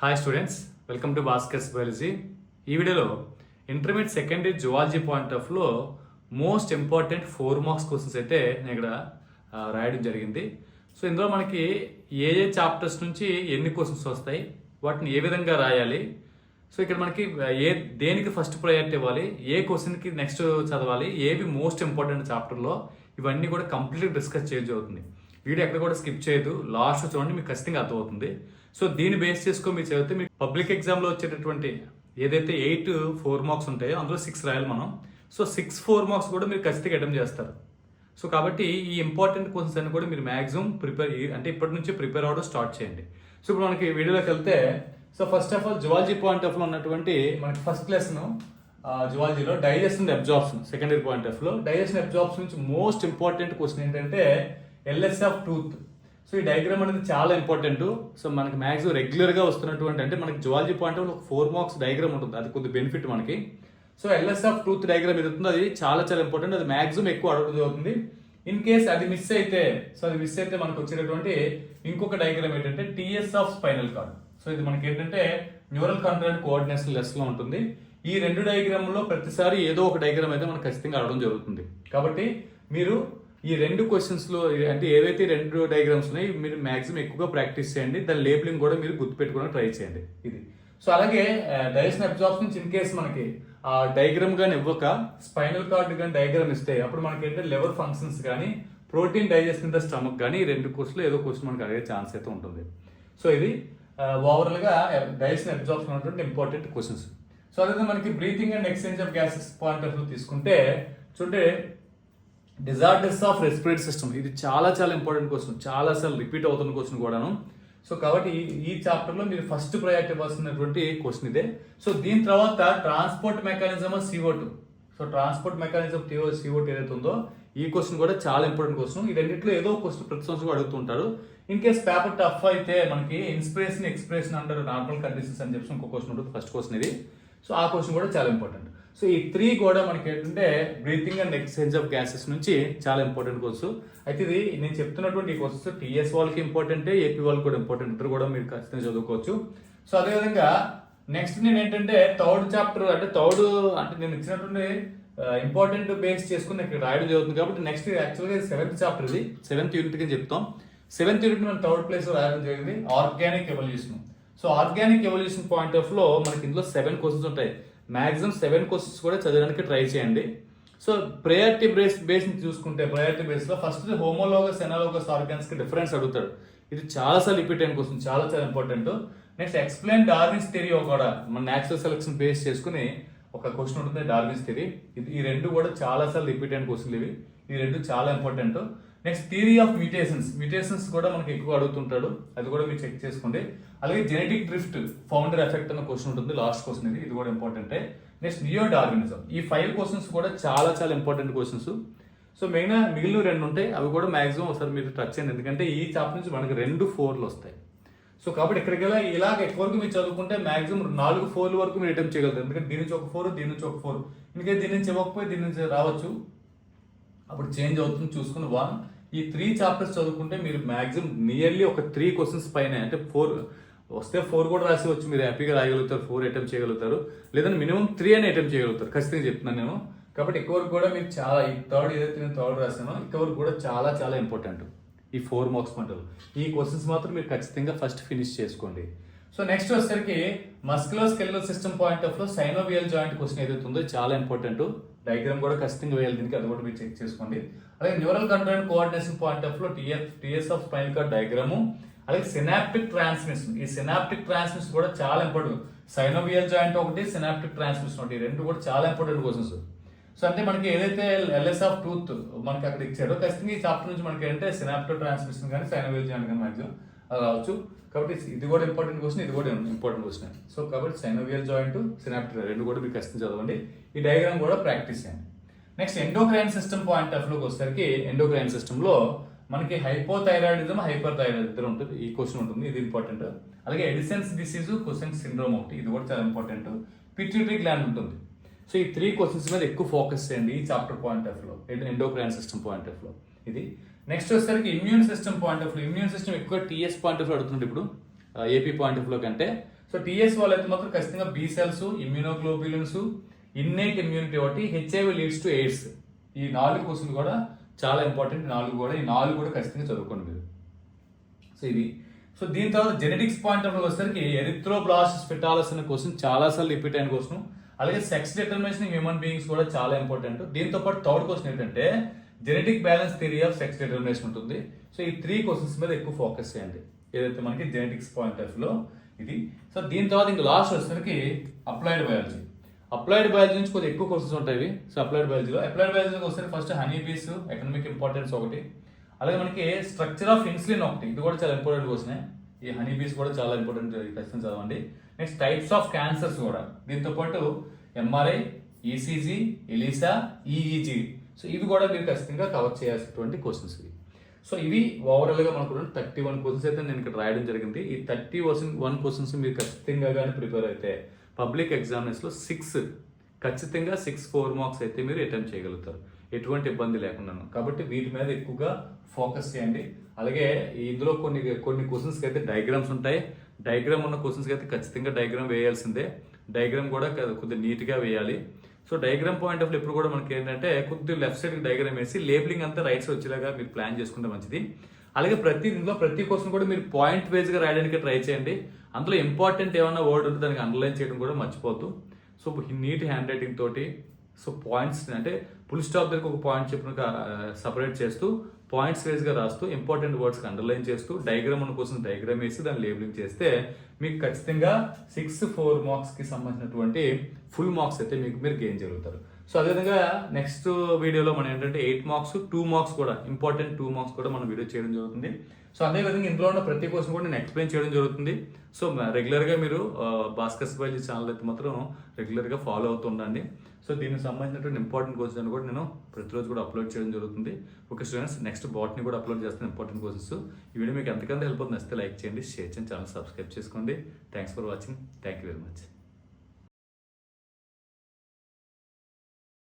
Hi students, welcome to Bhaskar's biology. ఈ వీడియోలో intermediate secondary zoology point of లో most important 4 marks questions అయితే నేను ఇక్కడ రాయడం జరిగింది. సో ఇందులో మనకి ఏ చాప్టర్స్ నుంచి ఎన్ని క్వశ్చన్స్ వస్తాయి, వాటిని ఏ విధంగా రాయాలి, సో ఇక్కడ మనకి దేనికి ఫస్ట్ ప్రయారిటీ ఇవ్వాలి, ఏ క్వశ్చన్కి నెక్స్ట్ చదవాలి, ఏవి మోస్ట్ ఇంపార్టెంట్ చాప్టర్లో, ఇవన్నీ కూడా కంప్లీట్గా డిస్కస్ చేయడం అవుతుంది. వీడియో ఎక్కడ కూడా స్కిప్ చేయదు, లాస్ట్ చూడండి, మీకు ఖచ్చితంగా అర్థమవుతుంది. సో దీన్ని బేస్ చేసుకొని మీరు చదివితే మీకు పబ్లిక్ ఎగ్జామ్లో వచ్చేటటువంటి ఏదైతే 8 4 మార్క్స్ ఉంటాయో అందులో 6 రాయాలి మనం. సో 6 4 మార్క్స్ కూడా మీరు ఖచ్చితంగా అటెంప్ట్ చేస్తారు. సో కాబట్టి ఈ ఇంపార్టెంట్ క్వశ్చన్స్ అన్ని కూడా మీరు మ్యాక్సిమం అంటే ఇప్పటి నుంచి ప్రిపేర్ అవ్వడం స్టార్ట్ చేయండి. సో ఇప్పుడు మనకి వీడియోలోకి వెళ్తే, so first of all zoology point of లో ఉన్నటువంటి మనకి ఫస్ట్ లెసన్ జువాలజీలో digestion absorption, secondary point of లో డైజెషన్ అబ్జార్ప్షన్ నుంచి మోస్ట్ ఇంపార్టెంట్ క్వశ్చన్ ఏంటంటే ఎల్ఎస్ ఆఫ్ టూత్. సో ఈ డయాగ్రామ్ అనేది చాలా ఇంపార్టెంట్. సో మనకి మ్యాక్సిమం రెగ్యులర్గా వస్తున్నటువంటి, అంటే మనకి zoology point of 4 marks diagram ఉంటుంది, అది కొద్ది బెనిఫిట్ మనకి. So LS of tooth diagram ఏదవుతుందో అది చాలా చాలా ఇంపార్టెంట్, అది మ్యాక్సిమం ఎక్కువ అడగడం జరుగుతుంది. ఇన్ కేస్ అది మిస్ అయితే, మనకు వచ్చేటటువంటి ఇంకొక డయాగ్రామ్ ఏంటంటే TS of spinal card. So ఇది మనకి ఏంటంటే న్యూరల్ కంట్రోల్ కోఆర్డినేషన్ లెస్ లో ఉంటుంది. ఈ 2 డయాగ్రామ్ లో ప్రతిసారి ఏదో ఒక డయాగ్రామ్ అయితే మనకు ఖచ్చితంగా అడగడం జరుగుతుంది. కాబట్టి మీరు ఈ 2 క్వశ్చన్స్ లో, అంటే ఏవైతే 2 డయాగ్రామ్స్ ఉన్నాయి, మీరు మాక్సిమం ఎక్కువగా ప్రాక్టీస్ చేయండి. దాని లేబులింగ్ కూడా మీరు గుర్తుపెట్టుకోవడానికి ట్రై చేయండి. ఇది సో అలాగే డైజెషన్ అబ్జార్ప్షన్ ఇన్ కేస్ మనకి ఆ డయాగ్రామ్ కానీ ఇవ్వక స్పైనల్ కార్డ్ కానీ డయాగ్రామ్ ఇస్తే, అప్పుడు మనకి ఏంటంటే లివర్ ఫంక్షన్స్ కానీ protein digestion in the stomach కానీ ఈ 2 క్వశ్చన్లో ఏదో క్వశ్చన్ మనకి అడిగే ఛాన్స్ అయితే ఉంటుంది. సో ఇది ఓవరాల్ గా డైజెషన్ అబ్జార్ప్షన్ ఉన్నటువంటి ఇంపార్టెంట్ క్వశ్చన్స్. సో అదే మనకి breathing and exchange of gases point of view తీసుకుంటే, చూడండి డిజార్డర్స్ ఆఫ్ రెస్పిరేటరీ సిస్టమ్, ఇది చాలా చాలా ఇంపార్టెంట్ క్వశ్చన్, చాలా సార్లు రిపీట్ అవుతున్న క్వశ్చన్ కూడాను. సో కాబట్టి ఈ చాప్టర్ లో మీరు ఫస్ట్ ప్రయారిటీ ఇవ్వాల్సినటువంటి క్వశ్చన్ ఇదే. సో దీని తర్వాత transport mechanism of CO2. So transport mechanism CO2 ఏదైతే ఉందో ఈ క్వశ్చన్ కూడా చాలా ఇంపార్టెంట్ క్వశ్చన్. ఈ రెండింటిలో ఏదో క్వశ్చన్ ప్రతి సంవత్సరం అడుగుతుంటారు. ఇన్ కేస్ పేపర్ టఫ్ అయితే మనకి ఇన్స్పిరేషన్ ఎక్స్ప్రెషన్ అంటారు నార్మల్ కండిషన్స్ అని చెప్పి ఇంకో క్వశ్చన్ ఉంటుంది, ఫస్ట్ క్వశ్చన్ ఇది. సో ఆ క్వశ్చన్ కూడా చాలా ఇంపార్టెంట్. సో ఈ 3 కూడా మనకి ఏంటంటే breathing and exchange of gases నుంచి చాలా ఇంపార్టెంట్ క్వశ్చన్. అయితే ఇది నేను చెప్తున్నటువంటి ఈ క్వశ్చన్స్ టీఎస్ వాళ్ళకి ఇంపార్టెంట్, ఏపీ వాళ్ళకి కూడా ఇంపార్టెంట్, ఇద్దరు కూడా మీరు ఖచ్చితంగా చదువుకోవచ్చు. సో అదేవిధంగా నెక్స్ట్ నేను ఏంటంటే థర్డ్ చాప్టర్, అంటే నేను ఇచ్చినటువంటి ఇంపార్టెంట్ బేస్ చేసుకుని ఇక్కడ రాయడం జరుగుతుంది. కాబట్టి నెక్స్ట్ యాక్చువల్గా 7th చాప్టర్, ఇది 7th యూనిట్ కింద చెప్తాం. 7th యూనిట్ మనం థర్డ్ ప్లేస్ లో రాయడం జరిగింది, organic evolution. So organic evolution point of లో మనకి ఇందులో 7 క్వశ్చన్స్ ఉంటాయి. మాక్సిమం 7 క్వశ్చన్స్ కూడా చదవడానికి ట్రై చేయండి. సో ప్రయారిటీ బేస్ చూసుకుంటే, ప్రయారిటీ బేస్ లో ఫస్ట్ హోమోలోగస్ ఎనాలోగస్ ఆర్గాన్స్ కి డిఫరెన్స్ అడుగుతాడు. ఇది చాలా సార్లు రిపీట్ అయిన క్వశ్చన్, చాలా చాలా important. Next explain Darwin's theory కూడా మన న్యాచురల్ సెలక్షన్ బేస్ చేసుకుని ఒక క్వశ్చన్ ఉంటుంది, డార్విన్స్ థియరీ. ఈ 2 కూడా చాలా సార్లు రిపీట్ అయిన క్వశ్చన్లు ఇవి. ఈ 2 చాలా important. Next theory of mutations కూడా మనకి ఎక్కువ అడుగుతుంటాడు, అది కూడా మీరు చెక్ చేసుకోండి. అలాగే జెనెటిక్ డ్రిఫ్ట్, ఫౌండర్ ఎఫెక్ట్ అన్న క్వశ్చన్ ఉంటుంది, లాస్ట్ క్వశ్చన్ ఇది కూడా ఇంపార్టెంటే. నెక్స్ట్ నియో డార్వినిజం, ఈ 5 క్వశ్చన్స్ కూడా చాలా చాలా ఇంపార్టెంట్ క్వశ్చన్స్. సో మిగిలిన 2 ఉంటాయి, అవి కూడా మాక్సిమం ఒకసారి మీరు టచ్ చేయండి, ఎందుకంటే ఈ చాప్టర్ నుంచి మనకి 2 4లు వస్తాయి. సో కాబట్టి ఇక్కడికి ఇలాగ ఎక్కువ వరకు మీరు చదువుకుంటే మాక్సిమం 4 4 వరకు మీరు అటెంప్ట్ చేయగలుగుతారు. ఎందుకంటే దీని నుంచి ఒక 4, దీని నుంచి ఒక 4, ఇంకే దీని నుంచి ఇవ్వకపోయి దీని నుంచి రావచ్చు, అప్పుడు చేంజ్ అవుతుంది చూసుకుని 1. ఈ 3 చాప్టర్స్ చదువుకుంటే మీరు మాక్సిమం నియర్లీ ఒక 3 క్వశ్చన్స్ పైన, అంటే 4 వస్తే 4 కూడా రాసి వచ్చి మీరు హ్యాపీగా రాయగలుగుతారు, 4 అటెంప్ట్ చేయగలుగుతారు, లేదంటే మినిమం 3 అని అటెంప్ట్ చేయగలుగుతారు, ఖచ్చితంగా చెప్తున్నాను నేను. కాబట్టి ఎక్కువ వరకు కూడా మీరు చాలా, ఈ ఏదైతే నేను థర్డ్ రాసానో ఎక్కువ వరకు కూడా చాలా చాలా ఇంపార్టెంట్ ఈ 4 మార్క్స్ పంటలు. ఈ క్వశ్చన్స్ మాత్రం మీరు ఖచ్చితంగా ఫస్ట్ ఫినిష్ చేసుకోండి. సో నెక్స్ట్ వచ్చేసరికి మస్కులోస్కెలిటల్ సిస్టమ్ పాయింట్ ఆఫ్ లో సైనోవియల్ జాయింట్ క్వశ్చన్ ఏదైతే ఉందో చాలా ఇంపార్టెంట్. డయాగ్రామ్ కూడా ఖచ్చితంగా వేయాలి దీనికి, అది కూడా మీరు చెక్ చేసుకోండి. అలాగే neural control coordination point of లో TS of spinal cord diagram, అలాగే సినాప్టిక్ ట్రాన్స్మిషన్, ఈ సినాప్టిక్ ట్రాన్స్మిషన్ కూడా చాలా ఇంపార్టెంట్. సైనోవియల్ జాయింట్ ఒకటి, సినాప్టిక్ ట్రాన్స్మిషన్ ఒకటి, 2 కూడా చాలా ఇంపార్టెంట్ క్వశ్చన్స్. సో అంటే మనకి ఏదైతే ఎల్ఎస్ ఆఫ్ టూత్ మనకి అక్కడ ఇచ్చారో, ఖచ్చితంగా ఈ చాప్టర్ నుంచి మనకి ఏంటంటే సినాప్టిక్ ట్రాన్స్మిషన్ కానీ సైనోవియల్ జాయింట్ కానీ మాక్సిమం అది రావచ్చు. కాబట్టి ఇది కూడా ఇంపార్టెంట్ క్వశ్చన్, ఇది కూడా ఇంపార్టెంట్ క్వశ్చన్. సో కాబట్టి సైనోవియల్ జాయింట్, సినాప్టిక్ 2 కూడా మీరు ఖచ్చితంగా చదవండి. ఈ డయాగ్రామ్ కూడా ప్రాక్టీస్ చేయండి. Next endocrine system point of లోకి వచ్చేసరికి, ఎండోక్రైన్ సిస్టమ్ లో మనకి హైపోథైరాయిడిజం, హైపర్ థైరాయిడ్ ఇద్దరు ఉంటుంది, ఈ క్వశ్చన్ ఉంటుంది, ఇది ఇంపార్టెంట్. అలాగే ఎడిసన్స్ డిసీజ్, కుసెన్స్ సిండ్రోమ్ ఒకటి, ఇది కూడా చాలా ఇంపార్టెంట్. పిట్యూటరీ గ్లాండ్ ఉంటుంది. సో ఈ 3 క్వశ్చన్స్ మీద ఎక్కువ ఫోకస్ చేయండి ఈ చాప్టర్ పాయింట్ ఆఫ్ లో, ఎండోక్రైన్ సిస్టమ్ పాయింట్ ఆఫ్ లో ఇది. నెక్స్ట్ వచ్చేసరికి ఇమ్యూన్ సిస్టమ్ పాయింట్ ఆఫ్ లో, ఇమ్యూన్ సిస్టమ్ ఎక్కువ టీఎస్ పాయింట్ ఆఫ్ లో అడుగుతుంది ఇప్పుడు ఏపీ పాయింట్ ఆఫ్ లో కంటే. సో టీఎస్ వాళ్ళైతే మాత్రం ఖచ్చితంగా బి సెల్స్, ఇమ్యూనోగ్లోబ్యులిన్స్, ఇన్నేట్ ఇమ్యూనిటీ ఒకటి, హెచ్ఐవి లీడ్స్ టు ఎయిడ్స్. ఈ 4 క్వశ్చన్లు కూడా చాలా ఇంపార్టెంట్. ఈ 4 కూడా ఖచ్చితంగా చదువుకోండి మీరు. సో ఇది. సో దీని తర్వాత జెనెటిక్స్ పాయింట్ ఆఫ్ వచ్చేసరికి ఎరిథ్రోబ్లాస్టిస్ ఫెటాలస్ అనే క్వశ్చన్ చాలాసార్లు రిపీట్ అయిన క్వశ్చన్. అలాగే సెక్స్ డిటర్మినేషన్ హ్యూమన్ బీయింగ్స్ కూడా చాలా ఇంపార్టెంట్. దీంతో పాటు థర్డ్ క్వశ్చన్ ఏంటంటే genetic balance theory of sex determination ఉంటుంది. సో ఈ 3 క్వశ్చన్స్ మీద ఎక్కువ ఫోకస్ చేయండి ఏదైతే మనకి జెనెటిక్స్ పాయింట్ ఆఫ్ లో ఇది. సో దీని తర్వాత ఇంకా లాస్ట్ వచ్చేసరికి అప్లైడ్ బయాలజీ. అప్లైడ్ బయాలజీ నుంచి కొద్దిగా ఎక్కువ క్వశ్చన్స్ ఉంటాయి. సో అప్లైడ్ బయాలజీలో వస్తే first honey bees economic importance ఒకటి, అలాగే మనకి స్ట్రక్చర్ ఆఫ్ ఇన్సులిన్ ఒకటి, ఇది కూడా చాలా ఇంపార్టెంట్ క్వశ్చన్. ఈ హనీ బీస్ కూడా చాలా ఇంపార్టెంట్ క్వశ్చన్ చదవండి. నెక్స్ట్ టైప్స్ ఆఫ్ క్యాన్సర్స్ కూడా, దీంతో పాటు MRI, ECG, ELISA, EEG. So ఇవి కూడా మీరు ఖచ్చితంగా కవర్ చేయాల్సినటువంటి క్వశ్చన్స్ ఇవి. సో ఇవి ఓవరాల్ గా మనకు 31 క్వశ్చన్స్ అయితే నేను ఇక్కడ రాయడం జరిగింది. ఈ 31 క్వశ్చన్స్ మీరు ఖచ్చితంగా కానీ ప్రిపేర్ అయితే పబ్లిక్ ఎగ్జామినేషన్లో 6 ఖచ్చితంగా 6 4 మార్క్స్ అయితే మీరు అటెంప్ట్ చేయగలుగుతారు ఎటువంటి ఇబ్బంది లేకుండా. కాబట్టి వీటి మీద ఎక్కువగా ఫోకస్ చేయండి. అలాగే ఇందులో కొన్ని క్వశ్చన్స్కి అయితే డయాగ్రామ్స్ ఉంటాయి. డయాగ్రామ్ ఉన్న క్వశ్చన్స్కి అయితే ఖచ్చితంగా డయాగ్రామ్ వేయాల్సిందే. డయాగ్రామ్ కూడా కొద్దిగా నీట్గా వేయాలి. సో డయాగ్రామ్ పాయింట్ ఆఫ్ ఎప్పుడు కూడా మనకి ఏంటంటే కొద్దిగా లెఫ్ట్ సైడ్కి డయాగ్రామ్ వేసి లేబులింగ్ అంతా రైట్ సైడ్ వచ్చేలాగా మీరు ప్లాన్ చేసుకుంటే మంచిది. అలాగే ప్రతి క్వశ్చన్ కూడా మీరు పాయింట్ వైజ్గా రాయడానికి ట్రై చేయండి. అందులో ఇంపార్టెంట్ ఏమైనా వర్డ్ ఉంటే దానికి అండర్లైన్ చేయడం కూడా మర్చిపోతూ. సో నీట్ హ్యాండ్ రైటింగ్ తోటి సో పాయింట్స్ అంటే ఫుల్ స్టాప్ దగ్గర ఒక పాయింట్ చెప్పిన సపరేట్ చేస్తూ పాయింట్స్ వైజ్గా రాస్తూ ఇంపార్టెంట్ వర్డ్స్కి అండర్లైన్ చేస్తూ డయాగ్రామ్ ఉన్న కోసం డయాగ్రామ్ వేసి దాన్ని లేబులింగ్ చేస్తే మీకు ఖచ్చితంగా 6 4 మార్క్స్కి సంబంధించినటువంటి ఫుల్ మార్క్స్ అయితే మీరు గెయిన్ చేయగలుగుతారు. సో అదేవిధంగా నెక్స్ట్ వీడియోలో మనం ఏంటంటే 8 మార్క్స్ 2 మార్క్స్ కూడా ఇంపార్టెంట్ 2 మార్క్స్ కూడా మనం వీడియో చేయడం జరుగుతుంది. సో అదేవిధంగా ఇందులో ఉన్న ప్రతి క్వశ్చన్ కూడా నేను ఎక్స్ప్లెయిన్ చేయడం జరుగుతుంది. సో రెగ్యులర్గా మీరు భాస్కర్ బయాలజీ ఛానల్ అయితే మాత్రం రెగ్యులర్గా ఫాలో అవుతూ ఉండండి. సో దీనికి సంబంధించినటువంటి ఇంపార్టెంట్ క్వశ్చన్ కూడా నేను ప్రతిరోజు కూడా అప్లోడ్ చేయడం జరుగుతుంది. ఓకే స్టూడెంట్స్, నెక్స్ట్ బాట్ని కూడా అప్లోడ్ చేస్తాను ఇంపార్టెంట్ క్వశ్చన్స్. ఈ వీడియో మీకు ఎంతకంటే హెల్ప్ అవుతుంది, నచ్చితే లైక్ చేయండి, షేర్ చేయండి, ఛానల్ సబ్స్క్రైబ్ చేసుకోండి. Thanks for watching. Thank you very much.